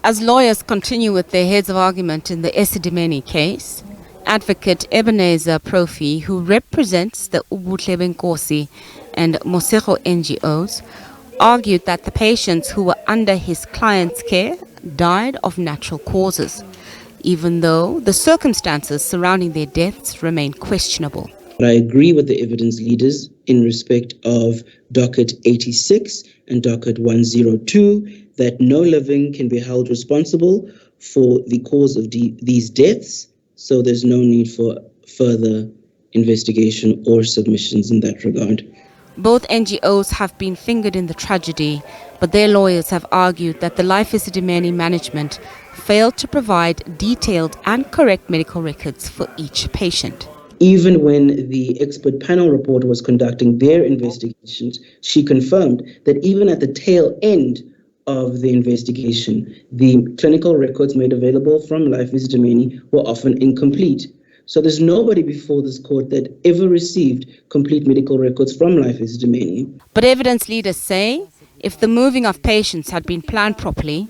As lawyers continue with their heads of argument in the Esidimeni case, Advocate Ebenezer Profi, who represents the Esidimeni Inquest and Mosego NGOs, argued that the patients who were under his client's care died of natural causes, even though the circumstances surrounding their deaths remain questionable. I agree with the evidence leaders in respect of docket 86 and docket 102 that no living can be held responsible for the cause of these deaths, so there's no need for further investigation or submissions in that regard. Both NGOs have been fingered in the tragedy, but their lawyers have argued that the Life Esidimeni management failed to provide detailed and correct medical records for each patient. Even when the expert panel report was conducting their investigations, she confirmed that even at the tail end of the investigation, the clinical records made available from Life Esidimeni were often incomplete. So there's nobody before this court that ever received complete medical records from Life Esidimeni. But evidence leaders say if the moving of patients had been planned properly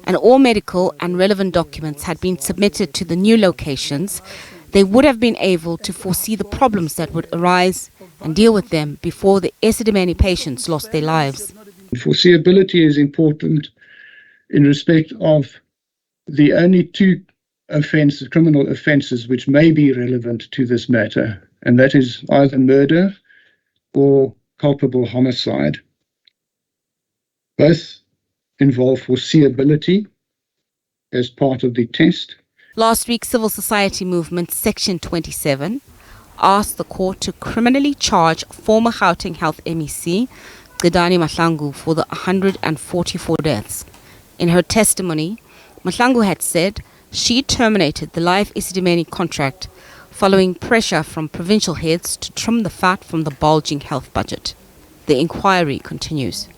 and all medical and relevant documents had been submitted to the new locations, they would have been able to foresee the problems that would arise and deal with them before the Esidimeni patients lost their lives. Foreseeability is important in respect of the only two criminal offences which may be relevant to this matter, and that is either murder or culpable homicide. Both involve foreseeability as part of the test. Last week, Civil Society Movement Section 27 asked the court to criminally charge former Gauteng Health MEC Esidimeni Mahlangu for the 144 deaths. In her testimony, Mahlangu had said she terminated the Life Esidimeni contract following pressure from provincial heads to trim the fat from the bulging health budget. The inquiry continues.